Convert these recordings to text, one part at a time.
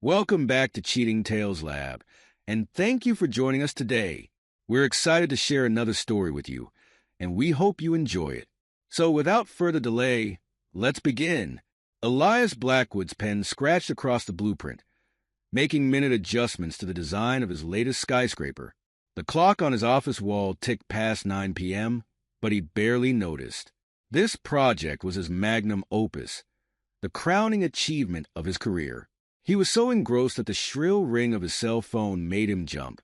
Welcome back to Cheating Tales Lab, and thank you for joining us today. We're excited to share another story with you, and we hope you enjoy it. So without further delay, let's begin. Elias Blackwood's pen scratched across the blueprint, making minute adjustments to the design of his latest skyscraper. The clock on his office wall ticked past 9 p.m., but he barely noticed. This project was his magnum opus, the crowning achievement of his career. He was so engrossed that the shrill ring of his cell phone made him jump,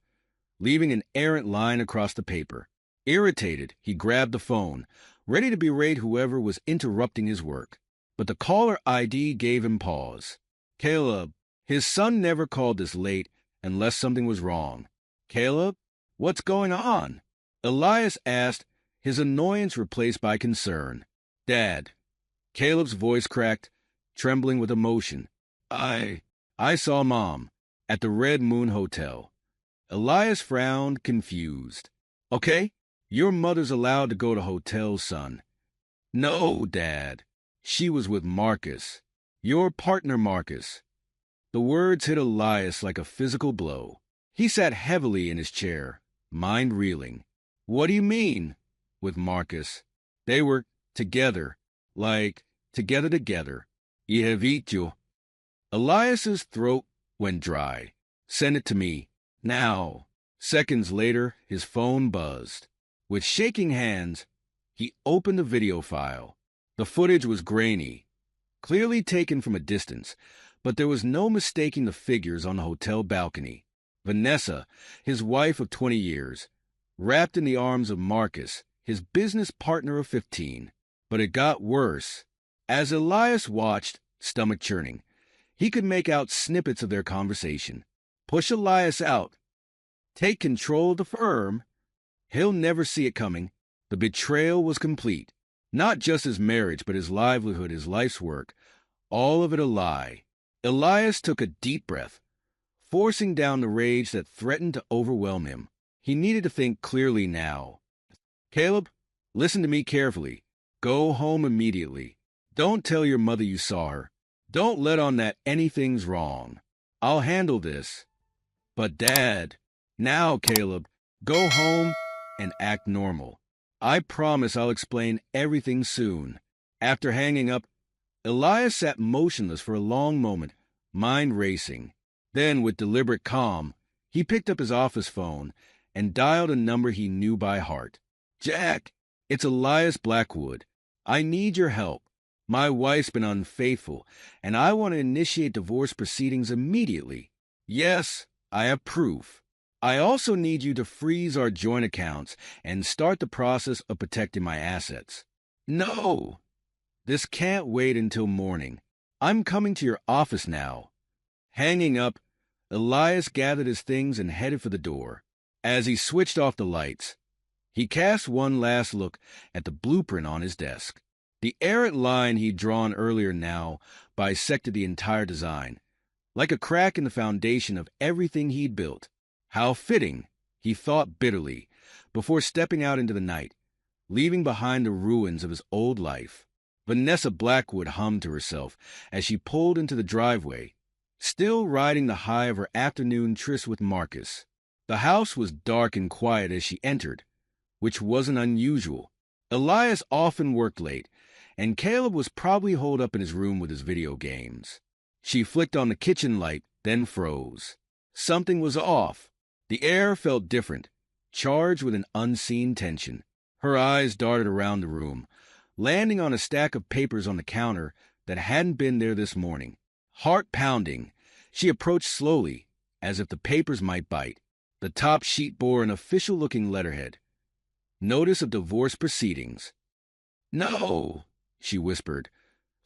leaving an errant line across the paper. Irritated, he grabbed the phone, ready to berate whoever was interrupting his work. But the caller ID gave him pause. Caleb. His son never called this late unless something was wrong. Caleb? What's going on? Elias asked, his annoyance replaced by concern. Dad. Caleb's voice cracked, trembling with emotion. I saw Mom at the Red Moon Hotel. Elias frowned, confused. Okay, your mother's allowed to go to hotels, son. No, Dad. She was with Marcus. Your partner, Marcus. The words hit Elias like a physical blow. He sat heavily in his chair, mind reeling. What do you mean, with Marcus? They were together, like together. I have eat you. Elias's throat went dry. Send it to me. Now. Seconds later, his phone buzzed. With shaking hands, he opened the video file. The footage was grainy, clearly taken from a distance, but there was no mistaking the figures on the hotel balcony. Vanessa, his wife of 20 years, wrapped in the arms of Marcus, his business partner of 15. But it got worse. As Elias watched, stomach churning, he could make out snippets of their conversation. Push Elias out. Take control of the firm. He'll never see it coming. The betrayal was complete. Not just his marriage, but his livelihood, his life's work. All of it a lie. Elias took a deep breath, forcing down the rage that threatened to overwhelm him. He needed to think clearly now. Caleb, listen to me carefully. Go home immediately. Don't tell your mother you saw her. Don't let on that anything's wrong. I'll handle this. But Dad, now, Caleb, go home and act normal. I promise I'll explain everything soon. After hanging up, Elias sat motionless for a long moment, mind racing. Then, with deliberate calm, he picked up his office phone and dialed a number he knew by heart. Jack, it's Elias Blackwood. I need your help. My wife's been unfaithful, and I want to initiate divorce proceedings immediately. Yes, I have proof. I also need you to freeze our joint accounts and start the process of protecting my assets. No, this can't wait until morning. I'm coming to your office now. Hanging up, Elias gathered his things and headed for the door. As he switched off the lights, he cast one last look at the blueprint on his desk. The errant line he'd drawn earlier now bisected the entire design, like a crack in the foundation of everything he'd built. How fitting, he thought bitterly, before stepping out into the night, leaving behind the ruins of his old life. Vanessa Blackwood hummed to herself as she pulled into the driveway, still riding the high of her afternoon tryst with Marcus. The house was dark and quiet as she entered, which wasn't unusual. Elias often worked late, and Caleb was probably holed up in his room with his video games. She flicked on the kitchen light, then froze. Something was off. The air felt different, charged with an unseen tension. Her eyes darted around the room, landing on a stack of papers on the counter that hadn't been there this morning. Heart pounding, she approached slowly, as if the papers might bite. The top sheet bore an official-looking letterhead. Notice of divorce proceedings. No, she whispered,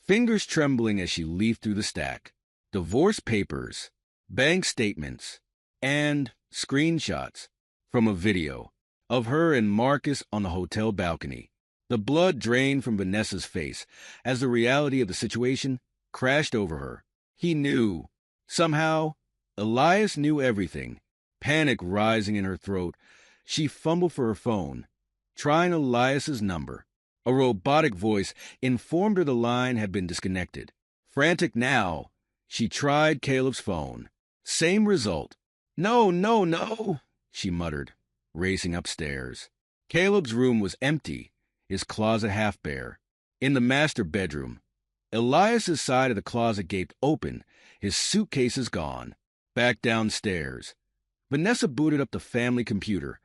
fingers trembling as she leafed through the stack. Divorce papers, bank statements, and screenshots from a video of her and Marcus on the hotel balcony. The blood drained from Vanessa's face as the reality of the situation crashed over her. He knew. Somehow, Elias knew everything. Panic rising in her throat, she fumbled for her phone, trying Elias's number. A robotic voice informed her the line had been disconnected. Frantic now, She tried Caleb's phone. Same result. No, no, no, she muttered, racing upstairs. Caleb's room was empty, his closet half bare. In the master bedroom, Elias's side of the closet gaped open, his suitcases gone. Back downstairs, Vanessa booted up the family computer,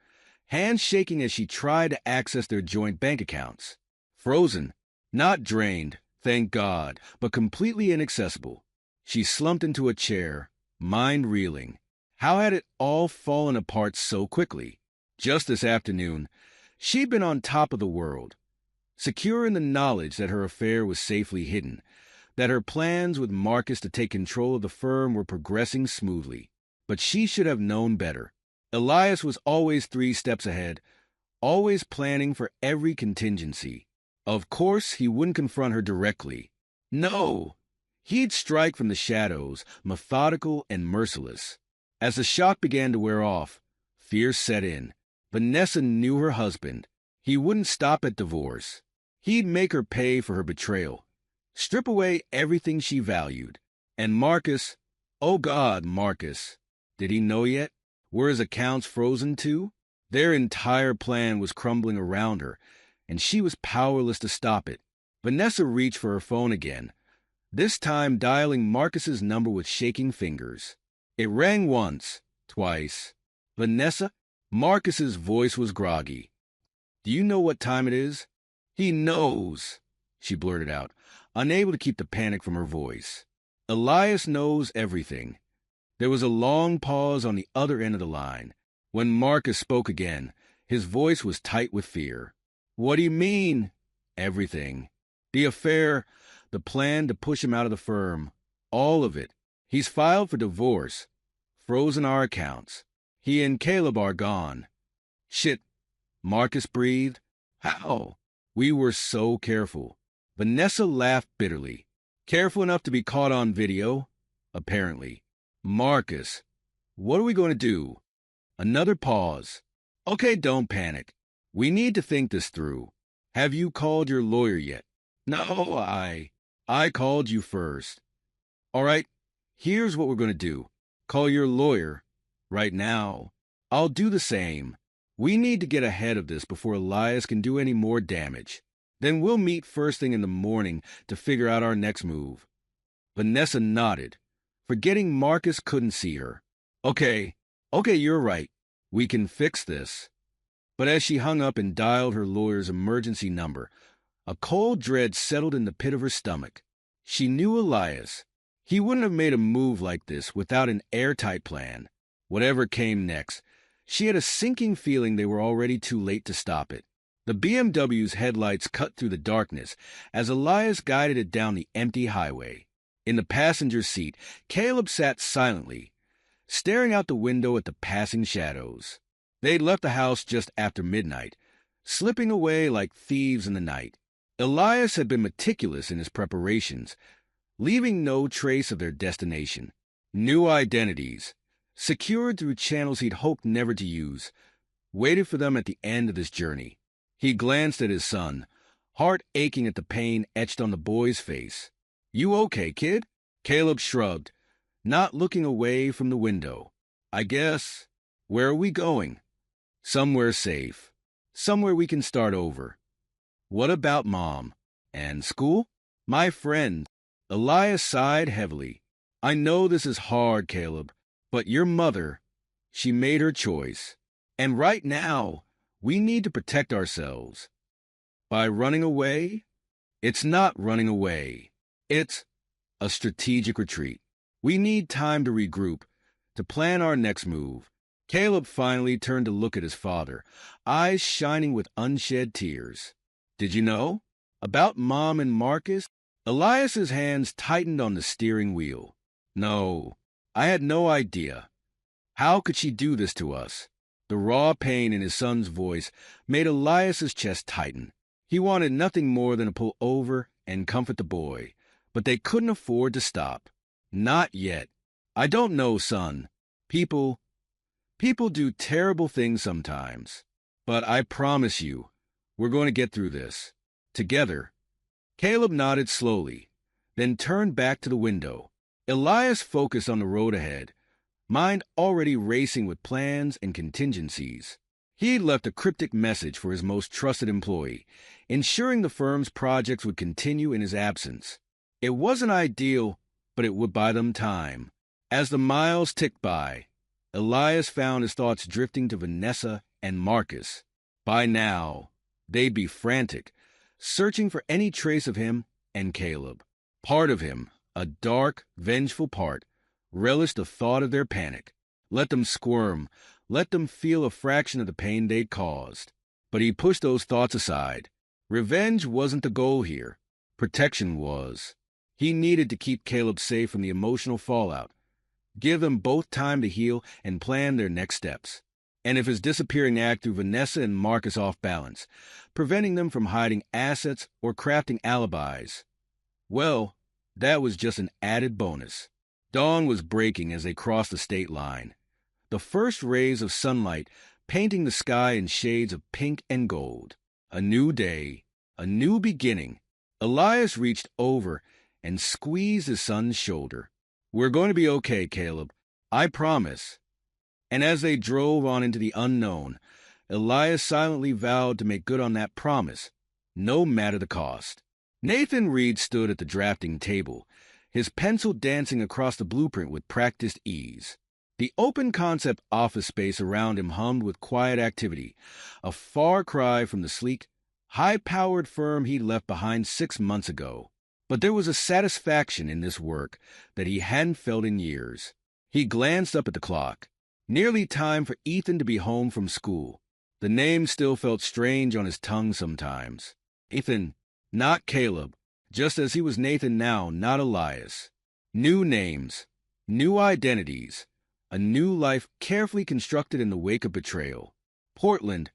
hands shaking as she tried to access their joint bank accounts. Frozen, not drained, thank God, but completely inaccessible. She slumped into a chair, mind reeling. How had it all fallen apart so quickly? Just this afternoon, she'd been on top of the world, secure in the knowledge that her affair was safely hidden, that her plans with Marcus to take control of the firm were progressing smoothly. But she should have known better. Elias was always 3 steps ahead, always planning for every contingency. Of course, he wouldn't confront her directly. No! He'd strike from the shadows, methodical and merciless. As the shock began to wear off, fear set in. Vanessa knew her husband. He wouldn't stop at divorce. He'd make her pay for her betrayal, strip away everything she valued. And Marcus, oh God, Marcus. Did he know yet? Were his accounts frozen too? Their entire plan was crumbling around her, and she was powerless to stop it. Vanessa reached for her phone again, this time dialing Marcus's number with shaking fingers. It rang once, twice. Vanessa? Marcus's voice was groggy. Do you know what time it is? He knows, she blurted out, unable to keep the panic from her voice. Elias knows everything. There was a long pause on the other end of the line. When Marcus spoke again, his voice was tight with fear. What do you mean? Everything. The affair, the plan to push him out of the firm, all of it. He's filed for divorce, frozen our accounts. He and Caleb are gone. Shit, Marcus breathed. How? We were so careful. Vanessa laughed bitterly. Careful enough to be caught on video, apparently. Marcus, what are we going to do? Another pause. Okay, don't panic. We need to think this through. Have you called your lawyer yet? No, I called you first. All right, here's what we're going to do. Call your lawyer right now. I'll do the same. We need to get ahead of this before Elias can do any more damage. Then we'll meet first thing in the morning to figure out our next move. Vanessa nodded, forgetting Marcus couldn't see her. Okay, you're right. We can fix this. But as she hung up and dialed her lawyer's emergency number, a cold dread settled in the pit of her stomach. She knew Elias. He wouldn't have made a move like this without an airtight plan. Whatever came next, she had a sinking feeling they were already too late to stop it. The BMW's headlights cut through the darkness as Elias guided it down the empty highway. In the passenger seat, Caleb sat silently, staring out the window at the passing shadows. They'd left the house just after midnight, slipping away like thieves in the night. Elias had been meticulous in his preparations, leaving no trace of their destination. New identities, secured through channels he'd hoped never to use, waited for them at the end of this journey. He glanced at his son, heart aching at the pain etched on the boy's face. You okay, kid? Caleb shrugged, not looking away from the window. I guess. Where are we going? Somewhere safe. Somewhere we can start over. What about Mom? And school? My friend. Elias sighed heavily. I know this is hard, Caleb, but your mother, she made her choice. And right now, we need to protect ourselves. By running away? It's not running away. It's a strategic retreat. We need time to regroup, to plan our next move. Caleb finally turned to look at his father, eyes shining with unshed tears. Did you know? About Mom and Marcus? Elias's hands tightened on the steering wheel. No, I had no idea. How could she do this to us? The raw pain in his son's voice made Elias's chest tighten. He wanted nothing more than to pull over and comfort the boy, but they couldn't afford to stop. Not yet. I don't know, son. People do terrible things sometimes. But I promise you, we're going to get through this. Together. Caleb nodded slowly, then turned back to the window. Elias focused on the road ahead, mind already racing with plans and contingencies. He'd left a cryptic message for his most trusted employee, ensuring the firm's projects would continue in his absence. It wasn't ideal, but it would buy them time. As the miles ticked by, Elias found his thoughts drifting to Vanessa and Marcus. By now, they'd be frantic, searching for any trace of him and Caleb. Part of him, a dark, vengeful part, relished the thought of their panic. Let them squirm, let them feel a fraction of the pain they'd caused. But he pushed those thoughts aside. Revenge wasn't the goal here. Protection was. He needed to keep Caleb safe from the emotional fallout, give them both time to heal and plan their next steps. And if his disappearing act threw Vanessa and Marcus off balance, preventing them from hiding assets or crafting alibis, well, that was just an added bonus. Dawn was breaking as they crossed the state line, the first rays of sunlight painting the sky in shades of pink and gold. A new day, a new beginning. Elias reached over and squeezed his son's shoulder. "We're going to be okay, Caleb. I promise." And as they drove on into the unknown, Elias silently vowed to make good on that promise, no matter the cost. Nathan Reed stood at the drafting table, his pencil dancing across the blueprint with practiced ease. The open-concept office space around him hummed with quiet activity, a far cry from the sleek, high-powered firm he'd left behind 6 months ago. But there was a satisfaction in this work that he hadn't felt in years. He glanced up at the clock. Nearly time for Ethan to be home from school. The name still felt strange on his tongue sometimes. Ethan, not Caleb, just as he was Nathan now, not Elias. New names, new identities, a new life carefully constructed in the wake of betrayal. Portland,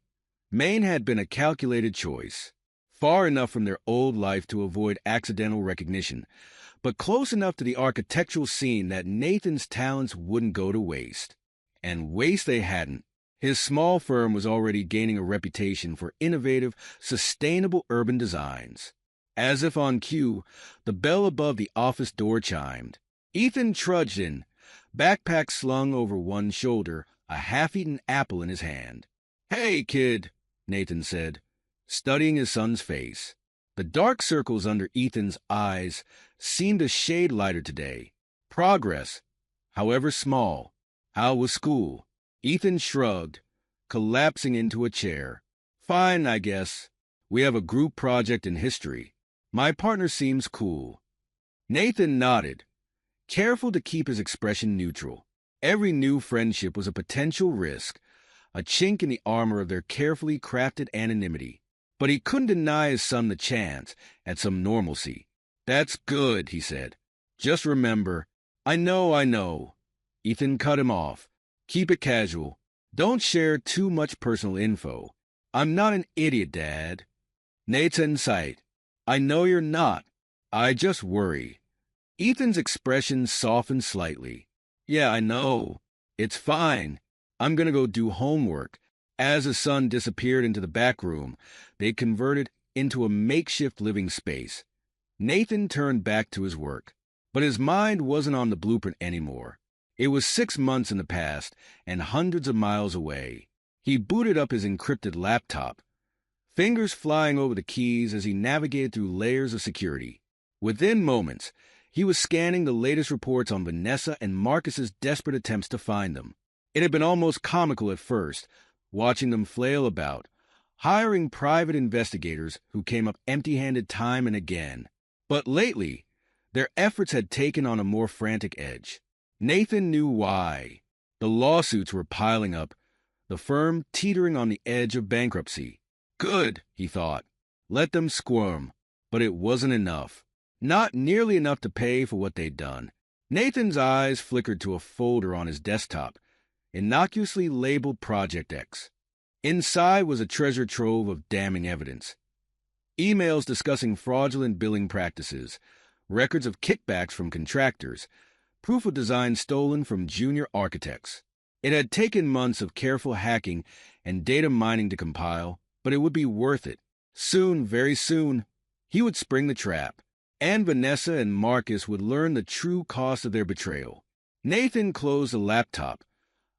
Maine had been a calculated choice. Far enough from their old life to avoid accidental recognition, but close enough to the architectural scene that Nathan's talents wouldn't go to waste. And waste they hadn't. His small firm was already gaining a reputation for innovative, sustainable urban designs. As if on cue, the bell above the office door chimed. Ethan trudged in, backpack slung over one shoulder, a half-eaten apple in his hand. "Hey, kid," Nathan said, studying his son's face. The dark circles under Ethan's eyes seemed a shade lighter today. Progress, however small. How was school? Ethan shrugged, collapsing into a chair. "Fine, I guess. We have a group project in history. My partner seems cool." Nathan nodded, careful to keep his expression neutral. Every new friendship was a potential risk, a chink in the armor of their carefully crafted anonymity. But he couldn't deny his son the chance at some normalcy. "That's good," he said. "Just remember, I know. Ethan cut him off. "Keep it casual. Don't share too much personal info. I'm not an idiot, Dad." "Nate's in sight." "I know you're not. I just worry." Ethan's expression softened slightly. "Yeah, I know. It's fine. I'm gonna go do homework." As his son disappeared into the back room, they converted into a makeshift living space. Nathan turned back to his work, but his mind wasn't on the blueprint anymore. It was 6 months in the past and hundreds of miles away. He booted up his encrypted laptop, fingers flying over the keys as he navigated through layers of security. Within moments, he was scanning the latest reports on Vanessa and Marcus's desperate attempts to find them. It had been almost comical at first, watching them flail about, hiring private investigators who came up empty-handed time and again. But lately, their efforts had taken on a more frantic edge. Nathan knew why. The lawsuits were piling up, the firm teetering on the edge of bankruptcy. Good, he thought. Let them squirm. But it wasn't enough. Not nearly enough to pay for what they'd done. Nathan's eyes flickered to a folder on his desktop, innocuously labeled Project X. Inside was a treasure trove of damning evidence. Emails discussing fraudulent billing practices, records of kickbacks from contractors, proof of design stolen from junior architects. It had taken months of careful hacking and data mining to compile, but it would be worth it. Soon, very soon, he would spring the trap. and Vanessa and Marcus would learn the true cost of their betrayal. Nathan closed the laptop,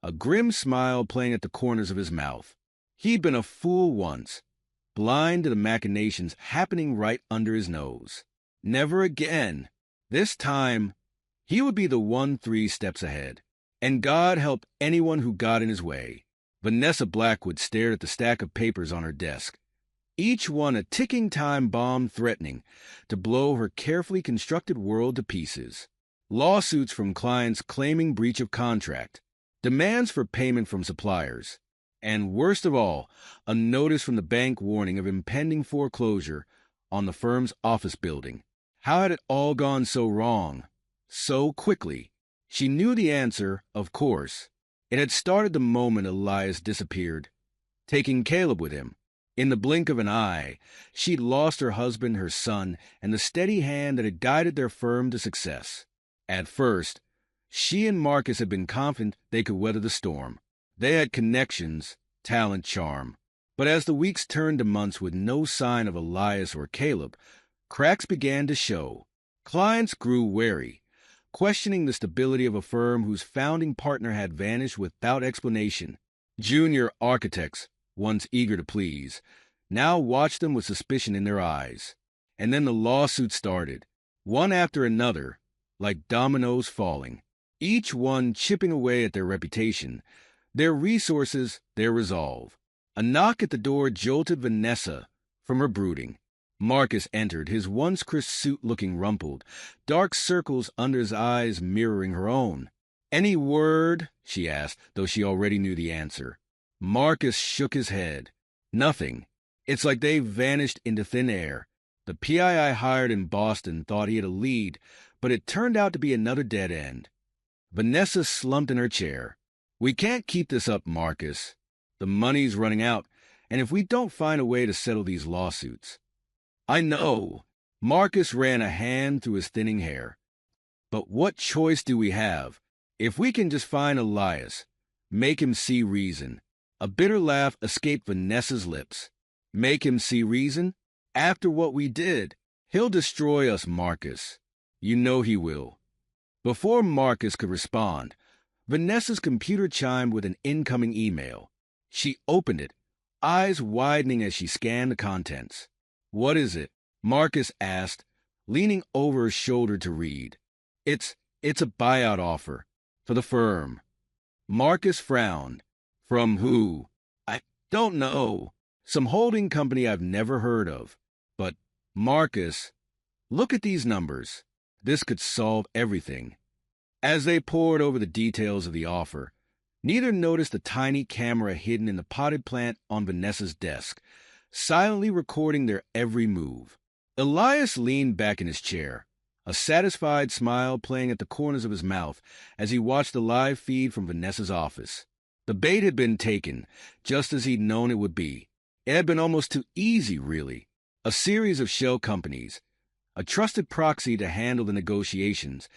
a grim smile playing at the corners of his mouth. He'd been a fool once, blind to the machinations happening right under his nose. Never again. This time, he would be the one 3 steps ahead. And God help anyone who got in his way. Vanessa Blackwood stared at the stack of papers on her desk, each one a ticking time bomb threatening to blow her carefully constructed world to pieces. Lawsuits from clients claiming breach of contract, demands for payment from suppliers, and worst of all, a notice from the bank warning of impending foreclosure on the firm's office building. How had it all gone so wrong, so quickly? She knew the answer, of course. It had started the moment Elias disappeared, taking Caleb with him. In the blink of an eye, she'd lost her husband, her son, and the steady hand that had guided their firm to success. At first, she and Marcus had been confident they could weather the storm. They had connections, talent, charm. But as the weeks turned to months with no sign of Elias or Caleb, cracks began to show. Clients grew wary, questioning the stability of a firm whose founding partner had vanished without explanation. Junior architects, once eager to please, now watched them with suspicion in their eyes. And then the lawsuits started, one after another, like dominoes falling, each one chipping away at their reputation, their resources, their resolve. A knock at the door jolted Vanessa from her brooding. Marcus entered, his once crisp suit looking rumpled, dark circles under his eyes mirroring her own. "Any word?" she asked, though she already knew the answer. Marcus shook his head. "Nothing. It's like they've vanished into thin air. The PI hired in Boston thought he had a lead, but it turned out to be another dead end." Vanessa slumped in her chair. "We can't keep this up, Marcus. The money's running out, and if we don't find a way to settle these lawsuits—" "I know." Marcus ran a hand through his thinning hair. "But what choice do we have? If we can just find Elias, make him see reason." A bitter laugh escaped Vanessa's lips. "Make him see reason? After what we did? He'll destroy us, Marcus. You know he will." Before Marcus could respond, Vanessa's computer chimed with an incoming email. She opened it, eyes widening as she scanned the contents. "What is it?" Marcus asked, leaning over her shoulder to read. It's a buyout offer for the firm." Marcus frowned. "From who?" "I don't know. Some holding company I've never heard of. But, Marcus, look at these numbers. This could solve everything." As they pored over the details of the offer, neither noticed the tiny camera hidden in the potted plant on Vanessa's desk, silently recording their every move. Elias leaned back in his chair, a satisfied smile playing at the corners of his mouth as he watched the live feed from Vanessa's office. The bait had been taken, just as he'd known it would be. It had been almost too easy, really. A series of shell companies, a trusted proxy to handle the negotiations,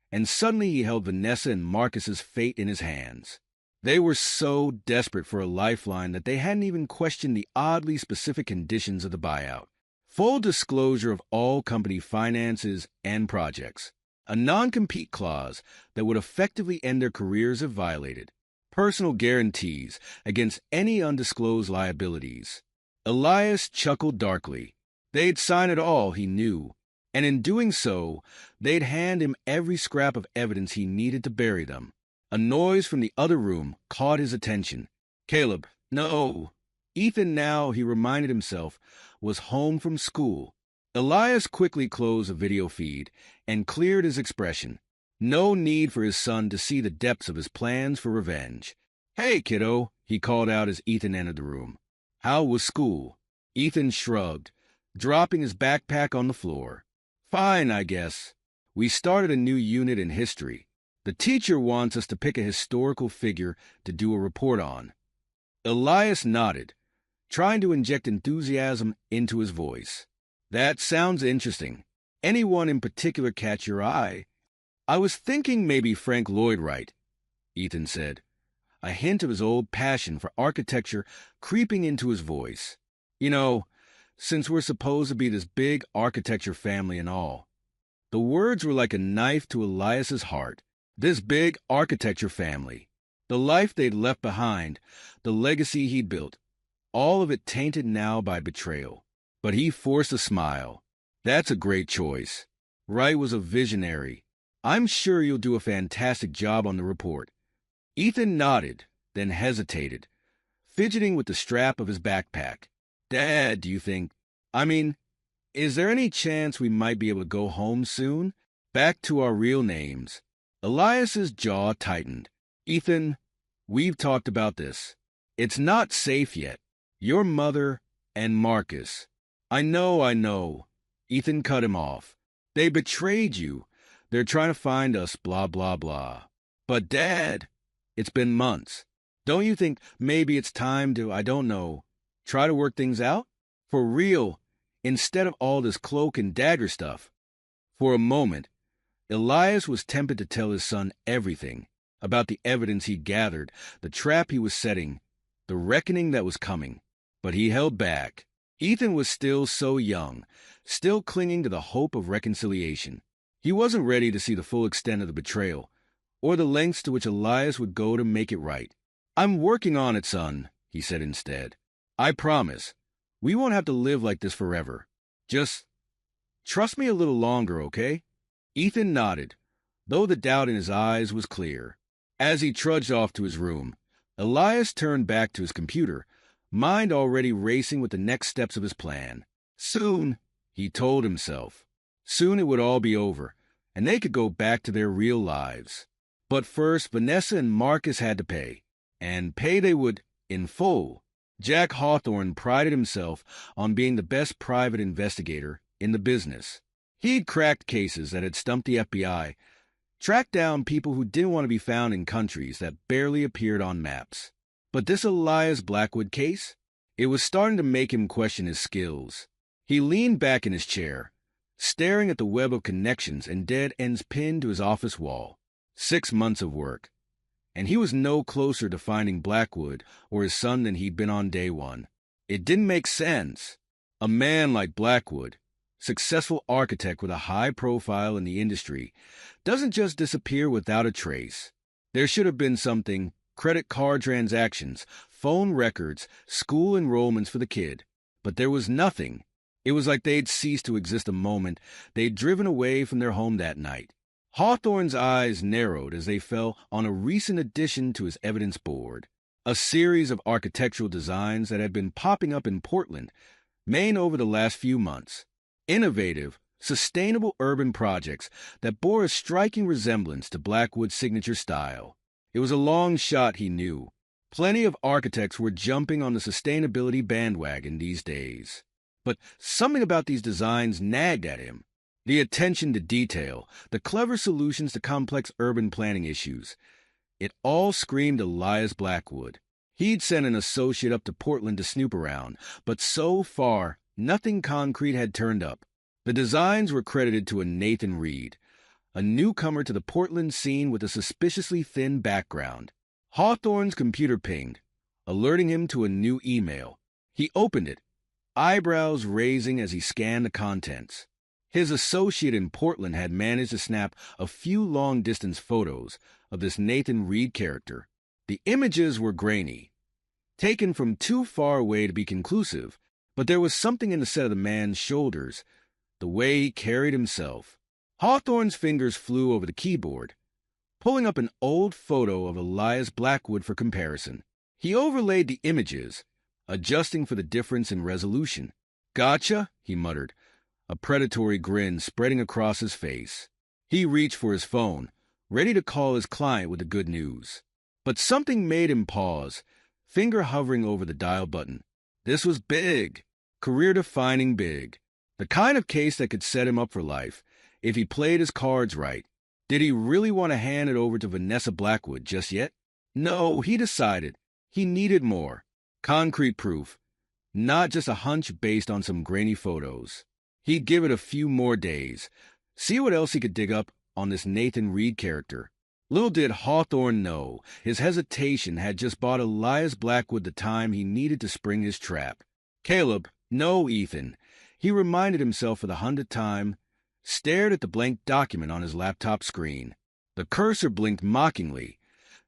and suddenly he held Vanessa and Marcus's fate in his hands. They were so desperate for a lifeline that they hadn't even questioned the oddly specific conditions of the buyout. Full disclosure of all company finances and projects. A non-compete clause that would effectively end their careers if violated. Personal guarantees against any undisclosed liabilities. Elias chuckled darkly. They'd sign it all, he knew, and in doing so, they'd hand him every scrap of evidence he needed to bury them. A noise from the other room caught his attention. Caleb, no. Ethan now, he reminded himself, was home from school. Elias quickly closed the video feed and cleared his expression. No need for his son to see the depths of his plans for revenge. "Hey, kiddo," he called out as Ethan entered the room. "How was school?" Ethan shrugged, dropping his backpack on the floor. "Fine, I guess. We started a new unit in history. The teacher wants us to pick a historical figure to do a report on." Elias nodded, trying to inject enthusiasm into his voice. "That sounds interesting. Anyone in particular catch your eye?" "I was thinking maybe Frank Lloyd Wright," Ethan said, a hint of his old passion for architecture creeping into his voice. "You know, since we're supposed to be this big architecture family and all." The words were like a knife to Elias's heart. This big architecture family, the life they'd left behind, the legacy he'd built, all of it tainted now by betrayal. But he forced a smile. That's a great choice. Wright was a visionary. I'm sure you'll do a fantastic job on the report. Ethan nodded, then hesitated, fidgeting with the strap of his backpack. Dad, do you think? Is there any chance we might be able to go home soon? Back to our real names. Elias's jaw tightened. Ethan, we've talked about this. It's not safe yet. Your mother and Marcus. I know. Ethan cut him off. They betrayed you. They're trying to find us, blah, blah, blah. But Dad, it's been months. Don't you think maybe it's time to, I don't know, try to work things out? For real, instead of all this cloak and dagger stuff. For a moment, Elias was tempted to tell his son everything about the evidence he'd gathered, the trap he was setting, the reckoning that was coming. But he held back. Ethan was still so young, still clinging to the hope of reconciliation. He wasn't ready to see the full extent of the betrayal, or the lengths to which Elias would go to make it right. I'm working on it, son, he said instead. I promise. We won't have to live like this forever. Just trust me a little longer, okay? Ethan nodded, though the doubt in his eyes was clear. As he trudged off to his room, Elias turned back to his computer, mind already racing with the next steps of his plan. Soon, he told himself. Soon it would all be over, and they could go back to their real lives. But first, Vanessa and Marcus had to pay, and pay they would in full. Jack Hawthorne prided himself on being the best private investigator in the business. He'd cracked cases that had stumped the FBI, tracked down people who didn't want to be found in countries that barely appeared on maps. But this Elias Blackwood case? It was starting to make him question his skills. He leaned back in his chair, staring at the web of connections and dead ends pinned to his office wall. 6 months of work, and he was no closer to finding Blackwood or his son than he'd been on day one. It didn't make sense. A man like Blackwood, successful architect with a high profile in the industry, doesn't just disappear without a trace. There should have been something: credit card transactions, phone records, school enrollments for the kid. But there was nothing. It was like they'd ceased to exist the moment they'd driven away from their home that night. Hawthorne's eyes narrowed as they fell on a recent addition to his evidence board, a series of architectural designs that had been popping up in Portland, Maine over the last few months. Innovative, sustainable urban projects that bore a striking resemblance to Blackwood's signature style. It was a long shot, he knew. Plenty of architects were jumping on the sustainability bandwagon these days. But something about these designs nagged at him. The attention to detail, the clever solutions to complex urban planning issues. It all screamed Elias Blackwood. He'd sent an associate up to Portland to snoop around, but so far, nothing concrete had turned up. The designs were credited to a Nathan Reed, a newcomer to the Portland scene with a suspiciously thin background. Hawthorne's computer pinged, alerting him to a new email. He opened it, eyebrows raising as he scanned the contents. His associate in Portland had managed to snap a few long-distance photos of this Nathan Reed character. The images were grainy, taken from too far away to be conclusive, but there was something in the set of the man's shoulders, the way he carried himself. Hawthorne's fingers flew over the keyboard, pulling up an old photo of Elias Blackwood for comparison. He overlaid the images, adjusting for the difference in resolution. Gotcha, he muttered, a predatory grin spreading across his face. He reached for his phone, ready to call his client with the good news. But something made him pause, finger hovering over the dial button. This was big, career-defining big. The kind of case that could set him up for life, if he played his cards right. Did he really want to hand it over to Vanessa Blackwood just yet? No, he decided. He needed more. Concrete proof, not just a hunch based on some grainy photos. He'd give it a few more days, see what else he could dig up on this Nathan Reed character. Little did Hawthorne know, his hesitation had just bought Elias Blackwood the time he needed to spring his trap. Caleb, no, Ethan. He reminded himself for the 100th time, stared at the blank document on his laptop screen. The cursor blinked mockingly,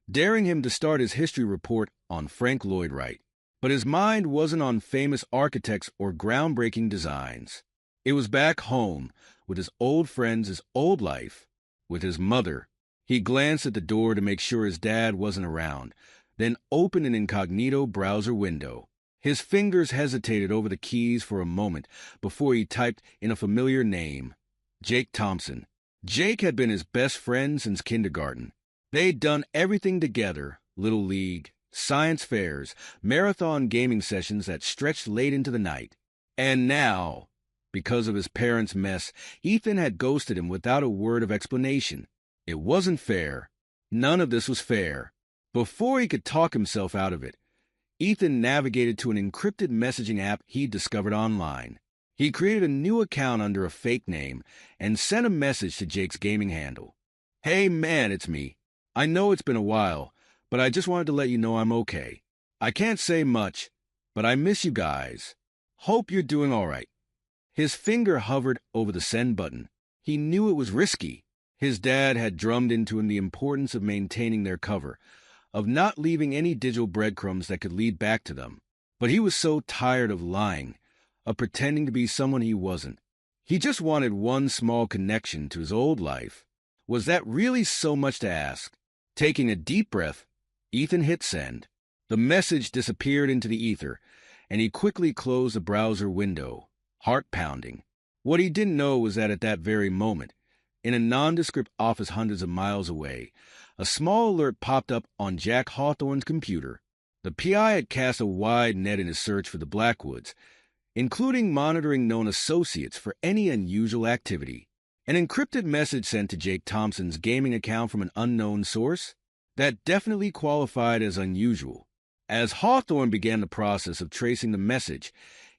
daring him to start his history report on Frank Lloyd Wright. But his mind wasn't on famous architects or groundbreaking designs. It was back home, with his old friends, his old life, with his mother. He glanced at the door to make sure his dad wasn't around, then opened an incognito browser window. His fingers hesitated over the keys for a moment before he typed in a familiar name, Jake Thompson. Jake had been his best friend since kindergarten. They'd done everything together, Little League, science fairs, marathon gaming sessions that stretched late into the night. And now, because of his parents' mess, Ethan had ghosted him without a word of explanation. It wasn't fair. None of this was fair. Before he could talk himself out of it, Ethan navigated to an encrypted messaging app he'd discovered online. He created a new account under a fake name and sent a message to Jake's gaming handle. "Hey man, it's me. I know it's been a while, but I just wanted to let you know I'm okay. I can't say much, but I miss you guys. Hope you're doing all right." His finger hovered over the send button. He knew it was risky. His dad had drummed into him the importance of maintaining their cover, of not leaving any digital breadcrumbs that could lead back to them. But he was so tired of lying, of pretending to be someone he wasn't. He just wanted one small connection to his old life. Was that really so much to ask? Taking a deep breath, Ethan hit send. The message disappeared into the ether, and he quickly closed the browser window, heart pounding. What he didn't know was that at that very moment, in a nondescript office hundreds of miles away, a small alert popped up on Jack Hawthorne's computer. The PI had cast a wide net in his search for the Blackwoods, including monitoring known associates for any unusual activity. An encrypted message sent to Jake Thompson's gaming account from an unknown source? That definitely qualified as unusual. As Hawthorne began the process of tracing the message,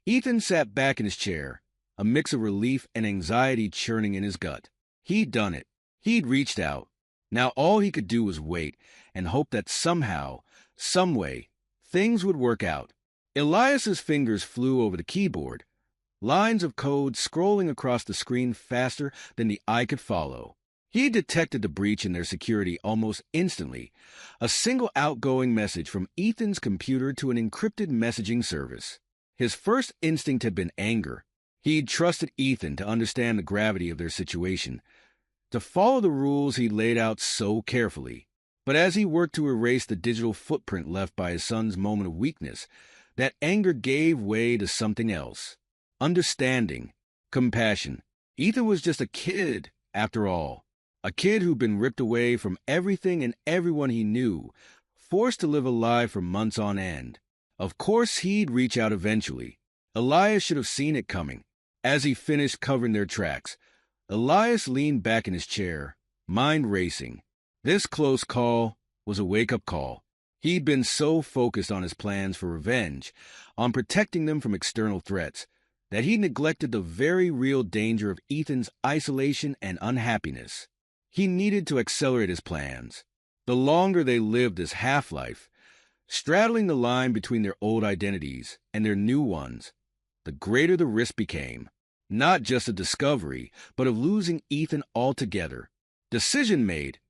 Ethan sat back in his chair, a mix of relief and anxiety churning in his gut. He'd done it. He'd reached out. Now all he could do was wait and hope that somehow, someway, things would work out. Elias's fingers flew over the keyboard, lines of code scrolling across the screen faster than the eye could follow. He detected the breach in their security almost instantly, a single outgoing message from Ethan's computer to an encrypted messaging service. His first instinct had been anger. He'd trusted Ethan to understand the gravity of their situation, to follow the rules he'd laid out so carefully. But as he worked to erase the digital footprint left by his son's moment of weakness, that anger gave way to something else. Understanding, compassion. Ethan was just a kid, after all. A kid who'd been ripped away from everything and everyone he knew, forced to live a lie for months on end. Of course he'd reach out eventually. Elias should have seen it coming. As he finished covering their tracks, Elias leaned back in his chair, mind racing. This close call was a wake-up call. He'd been so focused on his plans for revenge, on protecting them from external threats, that he neglected the very real danger of Ethan's isolation and unhappiness. He needed to accelerate his plans. The longer they lived this half-life, straddling the line between their old identities and their new ones, the greater the risk became, not just of discovery, but of losing Ethan altogether. Decision made,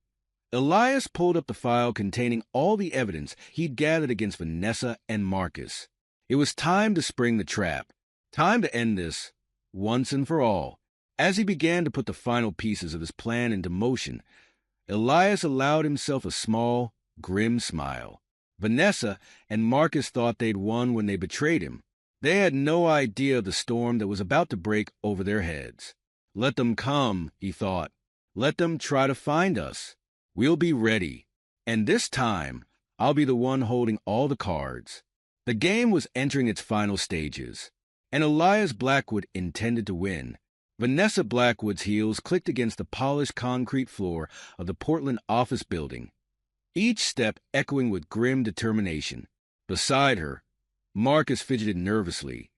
Elias pulled up the file containing all the evidence he'd gathered against Vanessa and Marcus. It was time to spring the trap, time to end this, once and for all. As he began to put the final pieces of his plan into motion, Elias allowed himself a small, grim smile. Vanessa and Marcus thought they'd won when they betrayed him. They had no idea of the storm that was about to break over their heads. Let them come, he thought. Let them try to find us. We'll be ready. And this time, I'll be the one holding all the cards. The game was entering its final stages, and Elias Blackwood intended to win. Vanessa Blackwood's heels clicked against the polished concrete floor of the Portland office building, each step echoing with grim determination. Beside her, Marcus fidgeted nervously,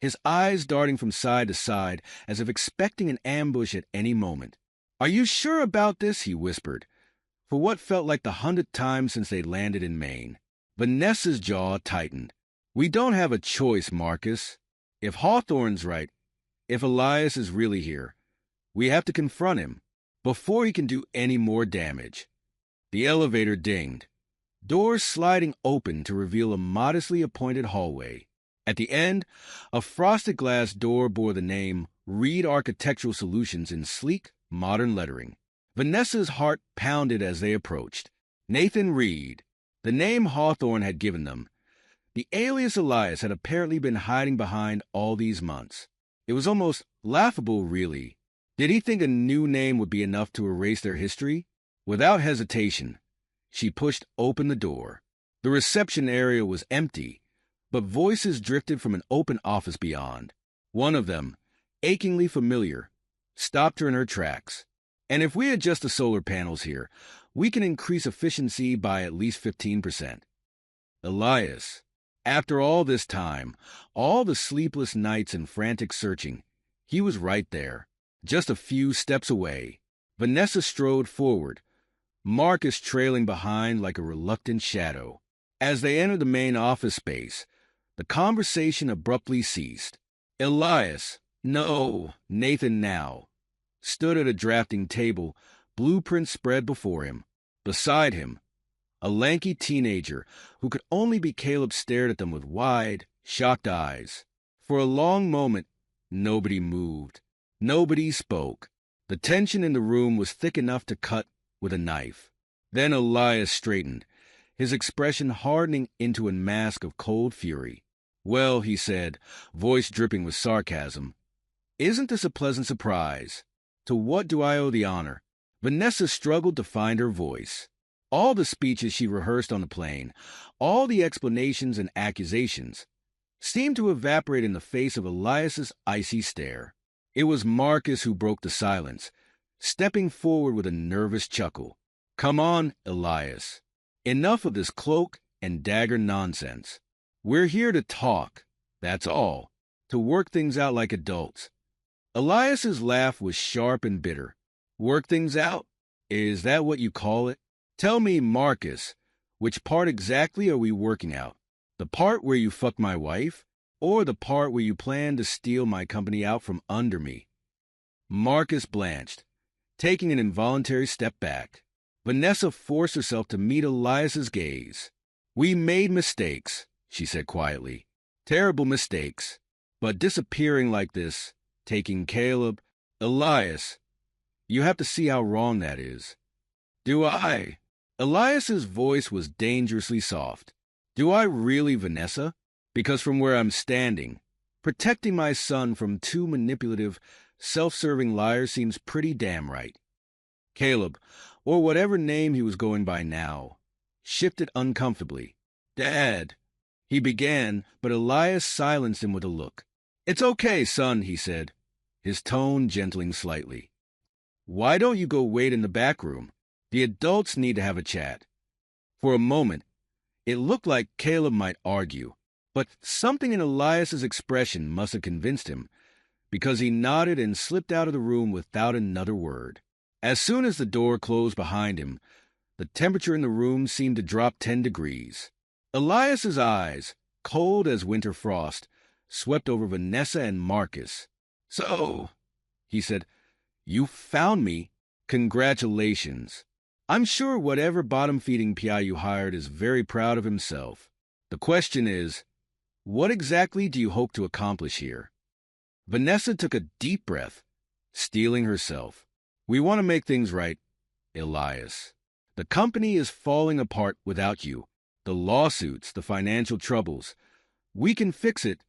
his eyes darting from side to side as if expecting an ambush at any moment. "Are you sure about this?" he whispered, for what felt like the 100th time since they landed in Maine. Vanessa's jaw tightened. "We don't have a choice, Marcus. If Hawthorne's right, if Elias is really here, We have to confront him before he can do any more damage. The elevator dinged, doors sliding open to reveal a modestly appointed hallway. At the end, a frosted glass door bore the name Reed Architectural Solutions in sleek, modern lettering. Vanessa's heart pounded as they approached. Nathan Reed, the name Hawthorne had given them. The alias Elias had apparently been hiding behind all these months. It was almost laughable, really. Did he think a new name would be enough to erase their history? Without hesitation, she pushed open the door. The reception area was empty, but voices drifted from an open office beyond. One of them, achingly familiar, stopped her in her tracks. And if we adjust the solar panels here, we can increase efficiency by at least 15%. Elias, after all this time, all the sleepless nights and frantic searching, he was right there, just a few steps away. Vanessa strode forward, Marcus trailing behind like a reluctant shadow. As they entered the main office space, the conversation abruptly ceased. Elias, no, Nathan now, stood at a drafting table, blueprints spread before him. Beside him, a lanky teenager who could only be Caleb stared at them with wide, shocked eyes. For a long moment, nobody moved. Nobody spoke. The tension in the room was thick enough to cut with a knife. Then Elias straightened, his expression hardening into a mask of cold fury. Well, he said, voice dripping with sarcasm, isn't this a pleasant surprise? To what do I owe the honor? Vanessa struggled to find her voice. All the speeches she rehearsed on the plane, all the explanations and accusations, seemed to evaporate in the face of Elias's icy stare. It was Marcus who broke the silence, stepping forward with a nervous chuckle. Come on, Elias. Enough of this cloak and dagger nonsense. We're here to talk, that's all, to work things out like adults. Elias's laugh was sharp and bitter. Work things out? Is that what you call it? Tell me, Marcus, which part exactly are we working out? The part where you fucked my wife, or the part where you plan to steal my company out from under me? Marcus blanched, taking an involuntary step back. Vanessa forced herself to meet Elias's gaze. We made mistakes, she said quietly. Terrible mistakes. But disappearing like this, taking Caleb, Elias, you have to see how wrong that is. Do I? Elias's voice was dangerously soft. Do I really, Vanessa? Because from where I'm standing, protecting my son from two manipulative, self-serving liars seems pretty damn right. Caleb, or whatever name he was going by now, shifted uncomfortably. Dad, he began, but Elias silenced him with a look. It's okay, son, he said, his tone gentling slightly. Why don't you go wait in the back room? The adults need to have a chat. For a moment, it looked like Caleb might argue, but something in Elias's expression must have convinced him, because he nodded and slipped out of the room without another word. As soon as the door closed behind him, the temperature in the room seemed to drop 10 degrees. Elias's eyes, cold as winter frost, swept over Vanessa and Marcus. So, he said, you found me. Congratulations. I'm sure whatever bottom-feeding PI you hired is very proud of himself. The question is, what exactly do you hope to accomplish here? Vanessa took a deep breath, steeling herself. We want to make things right, Elias. The company is falling apart without you. The lawsuits, the financial troubles. We can fix it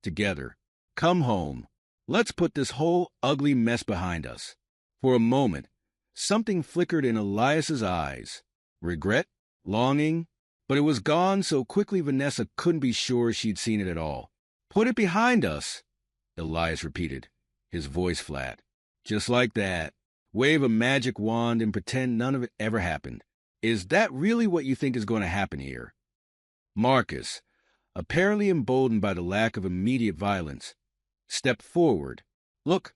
together. Come home. Let's put this whole ugly mess behind us. For a moment, something flickered in Elias's eyes. Regret? Longing? But it was gone so quickly Vanessa couldn't be sure she'd seen it at all. Put it behind us, Elias repeated, his voice flat. Just like that. Wave a magic wand and pretend none of it ever happened. Is that really what you think is going to happen here? Marcus, apparently emboldened by the lack of immediate violence, stepped forward. Look,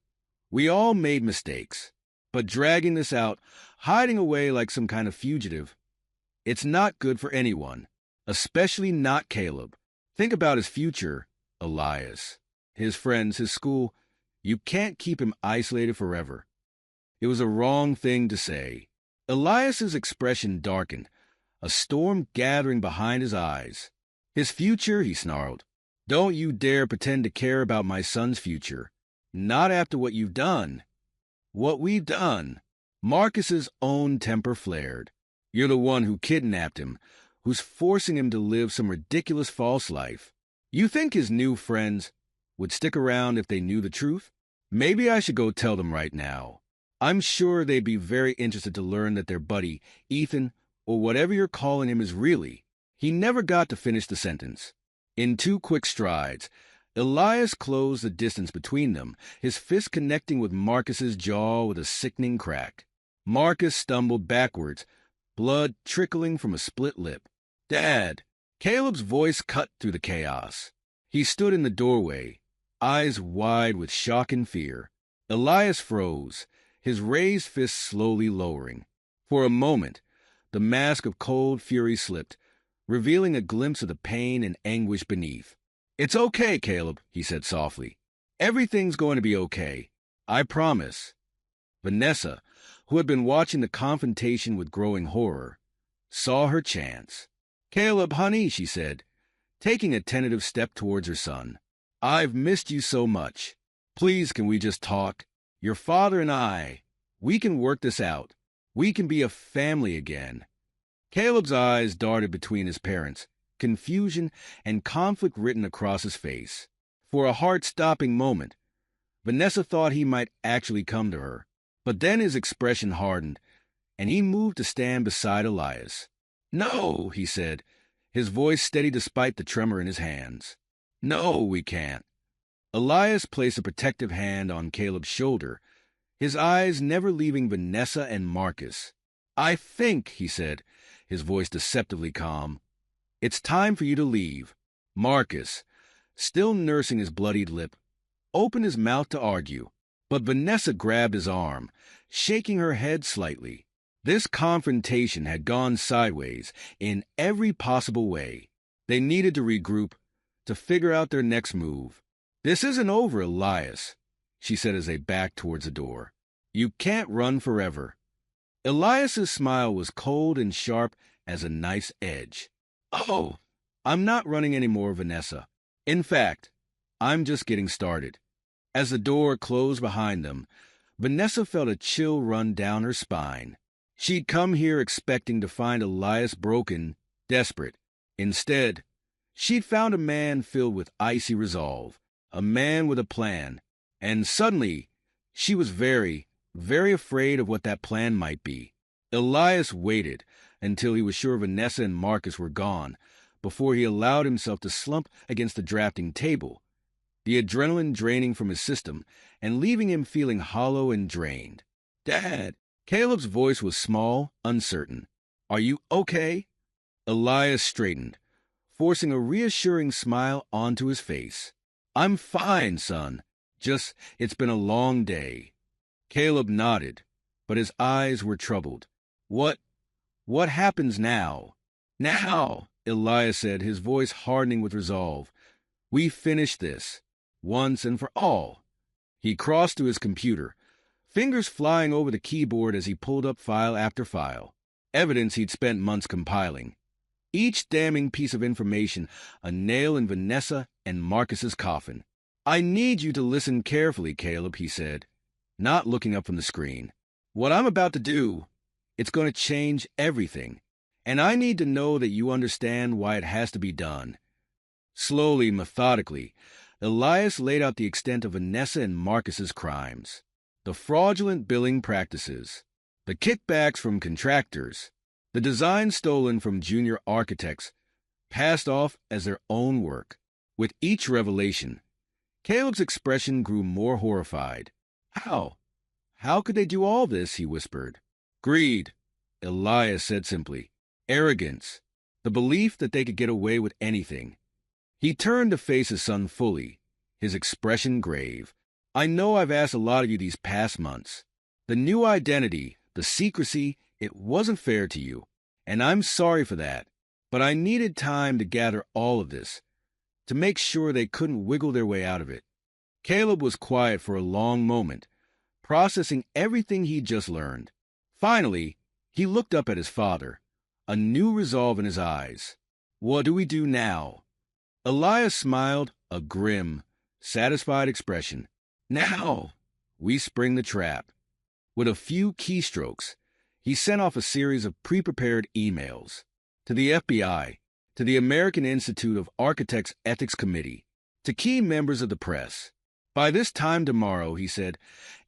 we all made mistakes, but dragging this out, hiding away like some kind of fugitive, it's not good for anyone, especially not Caleb. Think about his future, Elias. His friends, his school. You can't keep him isolated forever. It was a wrong thing to say. Elias's expression darkened, a storm gathering behind his eyes. His future, he snarled. Don't you dare pretend to care about my son's future. Not after what you've done. What we've done. Marcus's own temper flared. You're the one who kidnapped him, who's forcing him to live some ridiculous false life. You think his new friends would stick around if they knew the truth? Maybe I should go tell them right now. I'm sure they'd be very interested to learn that their buddy, Ethan, or whatever you're calling him, is really... He never got to finish the sentence. In 2 quick strides, Elias closed the distance between them, his fist connecting with Marcus's jaw with a sickening crack. Marcus stumbled backwards, blood trickling from a split lip. Dad! Caleb's voice cut through the chaos. He stood in the doorway, eyes wide with shock and fear. Elias froze, his raised fist slowly lowering. For a moment, the mask of cold fury slipped, revealing a glimpse of the pain and anguish beneath. It's okay, Caleb, he said softly. Everything's going to be okay. I promise. Vanessa, who had been watching the confrontation with growing horror, saw her chance. Caleb, honey, she said, taking a tentative step towards her son. I've missed you so much. Please, can we just talk? Your father and I, we can work this out. We can be a family again. Caleb's eyes darted between his parents, confusion and conflict written across his face. For a heart-stopping moment, Vanessa thought he might actually come to her. But then his expression hardened, and he moved to stand beside Elias. No, he said, his voice steady despite the tremor in his hands. No, we can't. Elias placed a protective hand on Caleb's shoulder, his eyes never leaving Vanessa and Marcus. I think, he said, his voice deceptively calm, it's time for you to leave. Marcus, still nursing his bloodied lip, opened his mouth to argue, but Vanessa grabbed his arm, shaking her head slightly. This confrontation had gone sideways in every possible way. They needed to regroup, to figure out their next move. This isn't over, Elias, she said as they backed towards the door. You can't run forever. Elias's smile was cold and sharp as a knife's edge. Oh, I'm not running anymore, Vanessa. In fact, I'm just getting started. As the door closed behind them, Vanessa felt a chill run down her spine. She'd come here expecting to find Elias broken, desperate. Instead, she'd found a man filled with icy resolve, a man with a plan. And suddenly, she was very afraid of what that plan might be. Elias waited until he was sure Vanessa and Marcus were gone before he allowed himself to slump against the drafting table, the adrenaline draining from his system and leaving him feeling hollow and drained. Dad! Caleb's voice was small, uncertain. Are you okay? Elias straightened, forcing a reassuring smile onto his face. I'm fine, son. Just, it's been a long day. Caleb nodded, but his eyes were troubled. What happens now? Now, Elias said, his voice hardening with resolve. We finish this, once and for all. He crossed to his computer, fingers flying over the keyboard as he pulled up file after file, evidence he'd spent months compiling. Each damning piece of information a nail in Vanessa and Marcus's coffin. I need you to listen carefully, Caleb, he said, not looking up from the screen. What I'm about to do, it's going to change everything, and I need to know that you understand why it has to be done. Slowly, methodically, Elias laid out the extent of Vanessa and Marcus's crimes. The fraudulent billing practices, the kickbacks from contractors, the design stolen from junior architects, passed off as their own work. With each revelation, Caleb's expression grew more horrified. How? How could they do all this? He whispered. Greed, Elias said simply. Arrogance, the belief that they could get away with anything. He turned to face his son fully, his expression grave. I know I've asked a lot of you these past months. The new identity, the secrecy, it wasn't fair to you, and I'm sorry for that. But I needed time to gather all of this, to make sure they couldn't wiggle their way out of it. Caleb was quiet for a long moment, processing everything he'd just learned. Finally, he looked up at his father, a new resolve in his eyes. "What do we do now?" Elias smiled, a grim, satisfied expression. "Now, we spring the trap." With a few keystrokes, he sent off a series of pre-prepared emails to the FBI, to the American Institute of Architects Ethics Committee, to key members of the press. "By this time tomorrow," he said,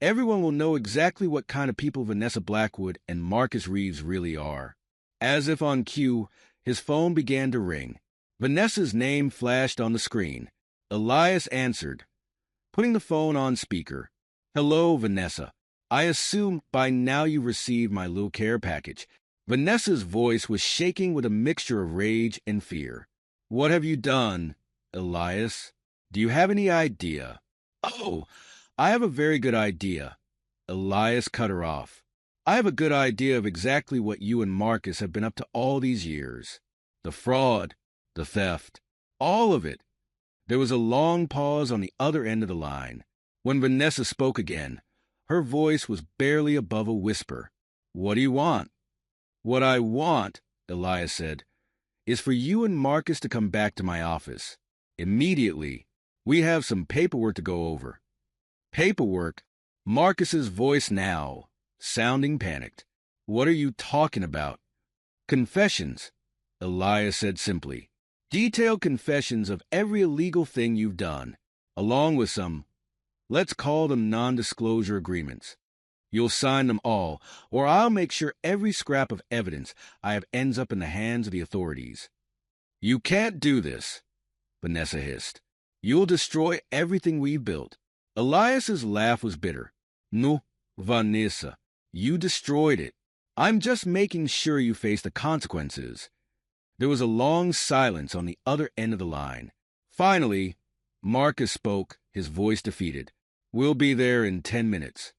"everyone will know exactly what kind of people Vanessa Blackwood and Marcus Reeves really are." As if on cue, his phone began to ring. Vanessa's name flashed on the screen. Elias answered, putting the phone on speaker. "Hello, Vanessa. I assume by now you've received my little care package." Vanessa's voice was shaking with a mixture of rage and fear. "What have you done, Elias? Do you have any idea?" "Oh, I have a very good idea." Elias cut her off. "I have a good idea of exactly what you and Marcus have been up to all these years. The fraud, the theft, all of it." There was a long pause on the other end of the line. When Vanessa spoke again, her voice was barely above a whisper. "What do you want?" "What I want," Elias said, "is for you and Marcus to come back to my office. Immediately. We have some paperwork to go over." "Paperwork?" Marcus's voice now, sounding panicked. "What are you talking about?" "Confessions," Elias said simply. "Detailed confessions of every illegal thing you've done, along with some, let's call them non-disclosure agreements. You'll sign them all, or I'll make sure every scrap of evidence I have ends up in the hands of the authorities." "You can't do this," Vanessa hissed. "You'll destroy everything we've built." Elias's laugh was bitter. "No, Vanessa, you destroyed it. I'm just making sure you face the consequences." There was a long silence on the other end of the line. Finally, Marcus spoke, his voice defeated. "We'll be there in 10 minutes.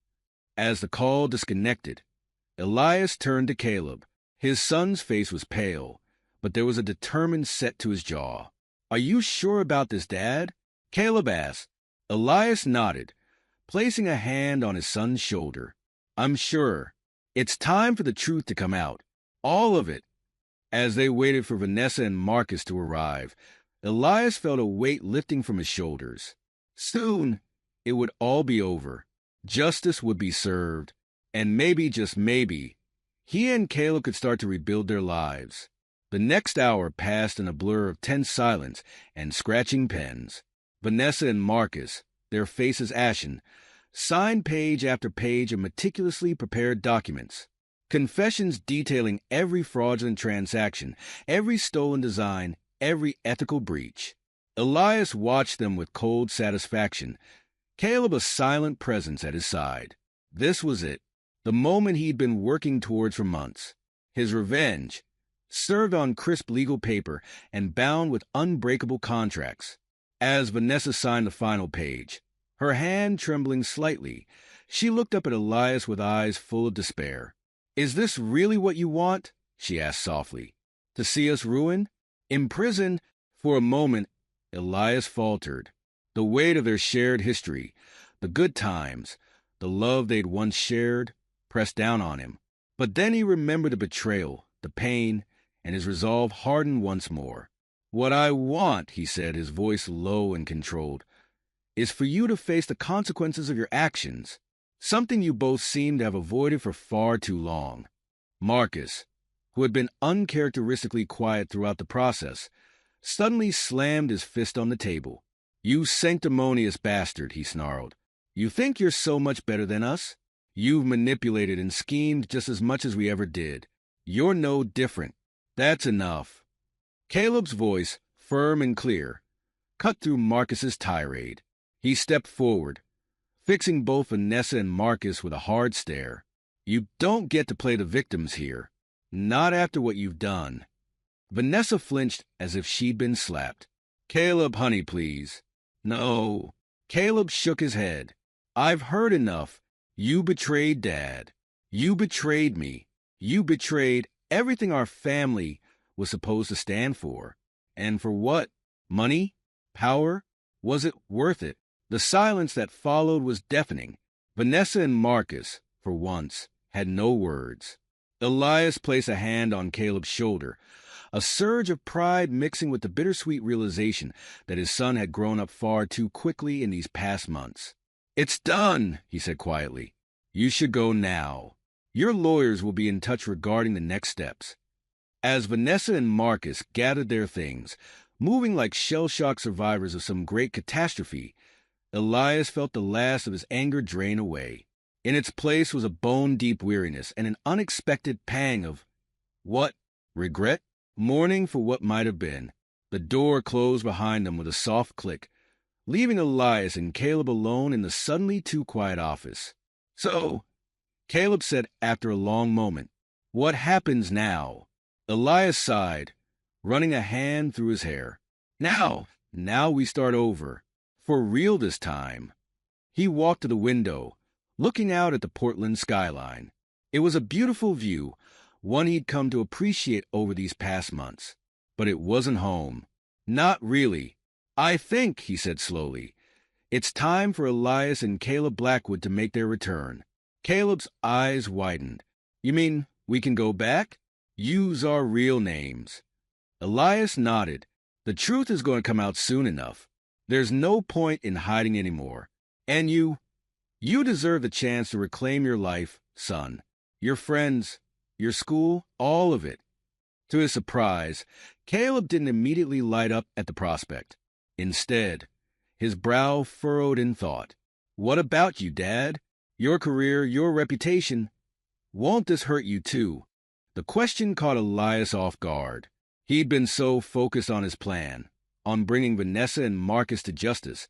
As the call disconnected, Elias turned to Caleb. His son's face was pale, but there was a determined set to his jaw. "Are you sure about this, Dad?" Caleb asked. Elias nodded, placing a hand on his son's shoulder. "I'm sure. It's time for the truth to come out. All of it." As they waited for Vanessa and Marcus to arrive, Elias felt a weight lifting from his shoulders. Soon, it would all be over. Justice would be served, and maybe, just maybe, he and Caleb could start to rebuild their lives. The next hour passed in a blur of tense silence and scratching pens. Vanessa and Marcus, their faces ashen, signed page after page of meticulously prepared documents. Confessions detailing every fraudulent transaction, every stolen design, every ethical breach. Elias watched them with cold satisfaction, Caleb a silent presence at his side. This was it, the moment he'd been working towards for months. His revenge, served on crisp legal paper and bound with unbreakable contracts. As Vanessa signed the final page, her hand trembling slightly, she looked up at Elias with eyes full of despair. "Is this really what you want?" she asked softly. "To see us ruined? Imprisoned?" For a moment, Elias faltered. The weight of their shared history, the good times, the love they'd once shared, pressed down on him. But then he remembered the betrayal, the pain, and his resolve hardened once more. "What I want," he said, his voice low and controlled, "is for you to face the consequences of your actions, something you both seem to have avoided for far too long." Marcus, who had been uncharacteristically quiet throughout the process, suddenly slammed his fist on the table. "You sanctimonious bastard," he snarled. "You think you're so much better than us? You've manipulated and schemed just as much as we ever did. You're no different. That's enough." Caleb's voice, firm and clear, cut through Marcus's tirade. He stepped forward, fixing both Vanessa and Marcus with a hard stare. "You don't get to play the victims here. Not after what you've done." Vanessa flinched as if she'd been slapped. "Caleb, honey, please." "No." Caleb shook his head. "I've heard enough. You betrayed Dad. You betrayed me. You betrayed everything our family was supposed to stand for. And for what? Money? Power? Was it worth it?" The silence that followed was deafening. Vanessa and Marcus, for once, had no words. Elias placed a hand on Caleb's shoulder, a surge of pride mixing with the bittersweet realization that his son had grown up far too quickly in these past months. "It's done," he said quietly. "You should go now. Your lawyers will be in touch regarding the next steps." As Vanessa and Marcus gathered their things, moving like shell-shocked survivors of some great catastrophe, Elias felt the last of his anger drain away. In its place was a bone-deep weariness and an unexpected pang of, what? Regret? Mourning for what might have been. The door closed behind them with a soft click, leaving Elias and Caleb alone in the suddenly too quiet office. "So," Caleb said after a long moment, "what happens now?" Elias sighed, running a hand through his hair. Now we start over. For real this time." He walked to the window, looking out at the Portland skyline. It was a beautiful view, one he'd come to appreciate over these past months. But it wasn't home. Not really. "I think," he said slowly, "it's time for Elias and Caleb Blackwood to make their return." Caleb's eyes widened. "You mean we can go back? Use our real names." Elias nodded. "The truth is going to come out soon enough. There's no point in hiding anymore. And you deserve the chance to reclaim your life, son. Your friends, your school, all of it." To his surprise, Caleb didn't immediately light up at the prospect. Instead, his brow furrowed in thought. "What about you, Dad? Your career, your reputation. Won't this hurt you too?" The question caught Elias off guard. He'd been so focused on his plan, on bringing Vanessa and Marcus to justice,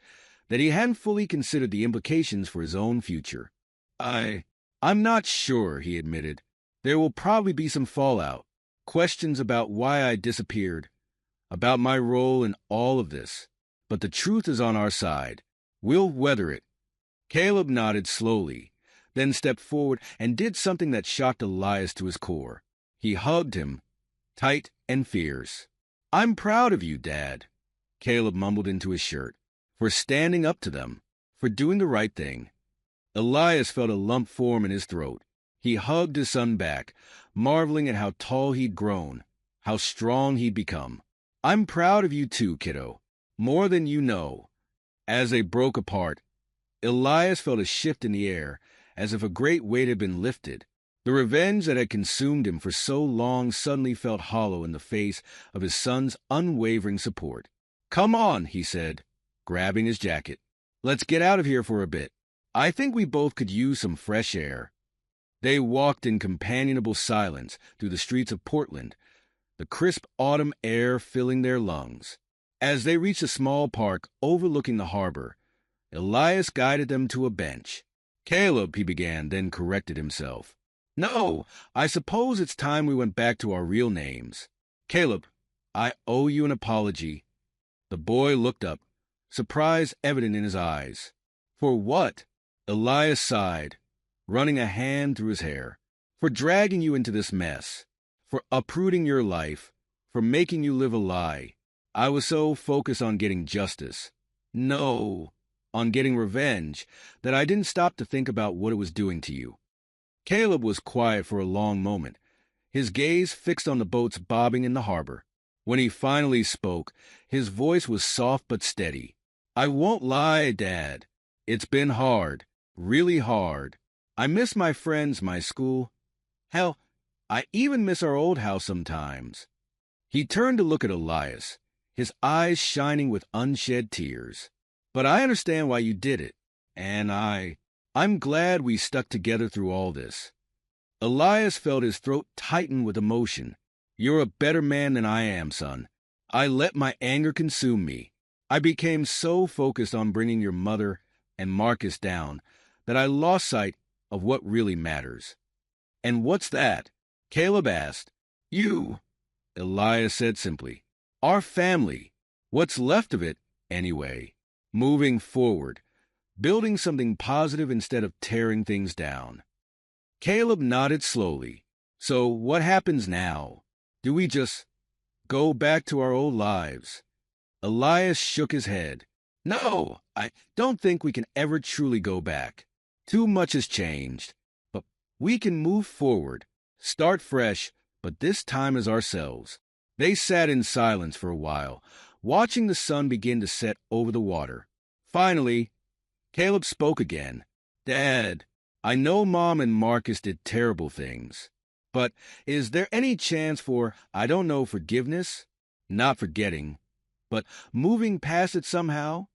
that he hadn't fully considered the implications for his own future. I'm not sure," he admitted. "There will probably be some fallout. Questions about why I disappeared, about my role in all of this. But the truth is on our side. We'll weather it." Caleb nodded slowly, then stepped forward and did something that shocked Elias to his core. He hugged him, tight and fierce. "I'm proud of you, Dad," Caleb mumbled into his shirt, "for standing up to them, for doing the right thing." Elias felt a lump form in his throat. He hugged his son back, marveling at how tall he'd grown, how strong he'd become. "I'm proud of you too, kiddo. More than you know." As they broke apart, Elias felt a shift in the air, as if a great weight had been lifted. The revenge that had consumed him for so long suddenly felt hollow in the face of his son's unwavering support. "Come on," he said, grabbing his jacket. "Let's get out of here for a bit. I think we both could use some fresh air." They walked in companionable silence through the streets of Portland, the crisp autumn air filling their lungs. As they reached a small park overlooking the harbor, Elias guided them to a bench. "Caleb," he began, then corrected himself. "No, I suppose it's time we went back to our real names. Caleb, I owe you an apology." The boy looked up, surprise evident in his eyes. "For what?" Elias sighed, running a hand through his hair. "For dragging you into this mess, for uprooting your life, for making you live a lie. I was so focused on getting justice. No, on getting revenge, that I didn't stop to think about what it was doing to you." Caleb was quiet for a long moment, his gaze fixed on the boats bobbing in the harbor. When he finally spoke, his voice was soft but steady. "I won't lie, Dad. It's been hard, really hard. I miss my friends, my school. Hell, I even miss our old house sometimes." He turned to look at Elias, his eyes shining with unshed tears. "But I understand why you did it, and I'm glad we stuck together through all this." Elias felt his throat tighten with emotion. "You're a better man than I am, son. I let my anger consume me. I became so focused on bringing your mother and Marcus down that I lost sight of what really matters." "And what's that?" Caleb asked. "You," Elias said simply. "Our family. What's left of it, anyway. Moving forward. Building something positive instead of tearing things down." Caleb nodded slowly. "So what happens now? Do we just go back to our old lives?" Elias shook his head. "No, I don't think we can ever truly go back. Too much has changed, but we can move forward, start fresh, but this time as ourselves. They sat in silence for a while, watching the sun begin to set over the water. Finally, Caleb spoke again. Dad, I know Mom and Marcus did terrible things, but is there any chance for, I don't know, forgiveness? Not forgetting, but moving past it somehow?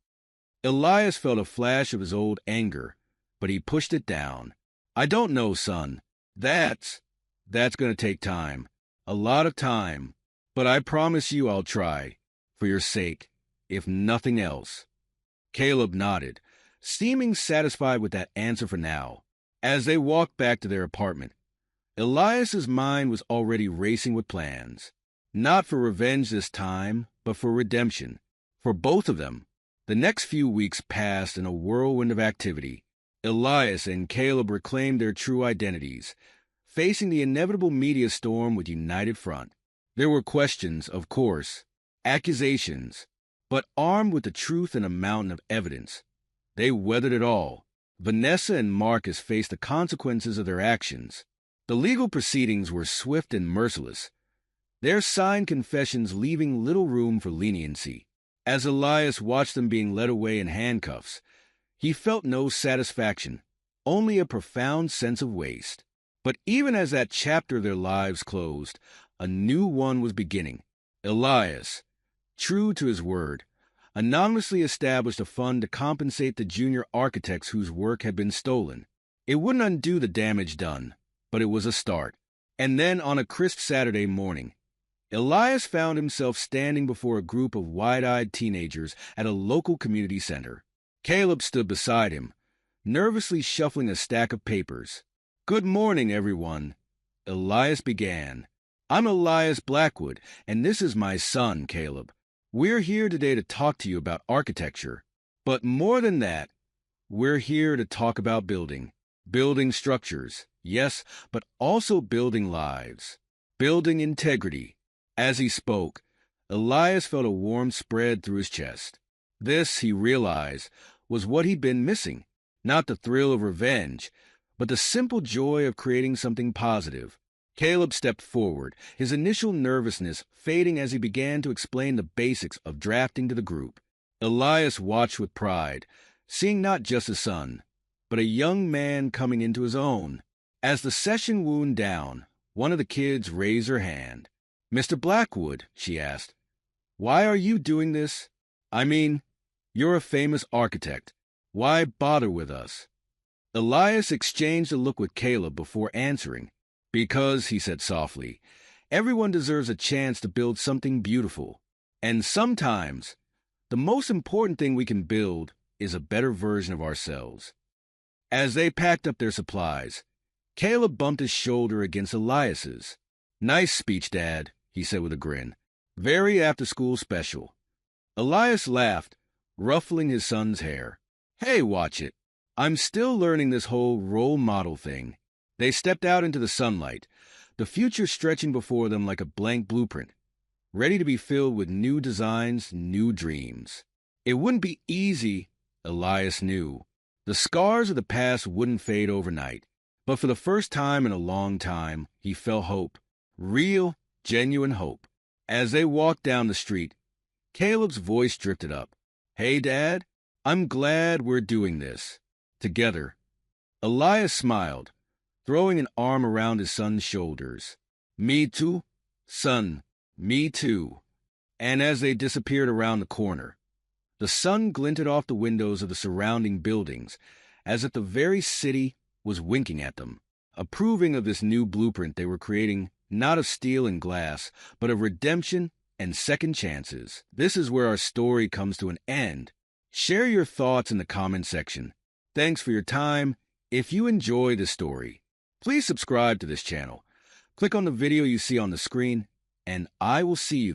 Elias felt a flash of his old anger, but he pushed it down. I don't know, son. That's going to take time. A lot of time. But I promise you I'll try. For your sake, if nothing else. Caleb nodded, seeming satisfied with that answer for now. As they walked back to their apartment, Elias's mind was already racing with plans. Not for revenge this time, but for redemption. For both of them. The next few weeks passed in a whirlwind of activity. Elias and Caleb reclaimed their true identities, facing the inevitable media storm with united front. There were questions, of course, accusations, but armed with the truth and a mountain of evidence, they weathered it all. Vanessa and Marcus faced the consequences of their actions. The legal proceedings were swift and merciless, their signed confessions leaving little room for leniency. As Elias watched them being led away in handcuffs, he felt no satisfaction, only a profound sense of waste. But even as that chapter of their lives closed, a new one was beginning. Elias, true to his word, anonymously established a fund to compensate the junior architects whose work had been stolen. It wouldn't undo the damage done, but it was a start. And then on a crisp Saturday morning, Elias found himself standing before a group of wide-eyed teenagers at a local community center. Caleb stood beside him, nervously shuffling a stack of papers. Good morning, everyone. Elias began. I'm Elias Blackwood, and this is my son, Caleb. We're here today to talk to you about architecture. But more than that, we're here to talk about building. Building structures, yes, but also building lives. Building integrity. As he spoke, Elias felt a warmth spread through his chest. This, he realized, was what he'd been missing. Not the thrill of revenge, but the simple joy of creating something positive. Caleb stepped forward, his initial nervousness fading as he began to explain the basics of drafting to the group. Elias watched with pride, seeing not just a son, but a young man coming into his own. As the session wound down, one of the kids raised her hand. Mr. Blackwood, she asked, why are you doing this? I mean, you're a famous architect. Why bother with us? Elias exchanged a look with Caleb before answering. Because, he said softly, everyone deserves a chance to build something beautiful. And sometimes, the most important thing we can build is a better version of ourselves. As they packed up their supplies, Caleb bumped his shoulder against Elias's. Nice speech, Dad, he said with a grin. Very after-school special. Elias laughed, ruffling his son's hair. Hey, watch it. I'm still learning this whole role model thing. They stepped out into the sunlight, the future stretching before them like a blank blueprint, ready to be filled with new designs, new dreams. It wouldn't be easy, Elias knew. The scars of the past wouldn't fade overnight. But for the first time in a long time, he felt hope. Real, genuine hope. As they walked down the street, Caleb's voice drifted up. Hey, Dad, I'm glad we're doing this. Together. Elias smiled, throwing an arm around his son's shoulders. Me too, son, me too. And as they disappeared around the corner, the sun glinted off the windows of the surrounding buildings, as if the very city was winking at them, approving of this new blueprint they were creating, not of steel and glass, but of redemption and second chances. This is where our story comes to an end. Share your thoughts in the comment section. Thanks for your time. If you enjoy this story, please subscribe to this channel. Click on the video you see on the screen, and I will see you there.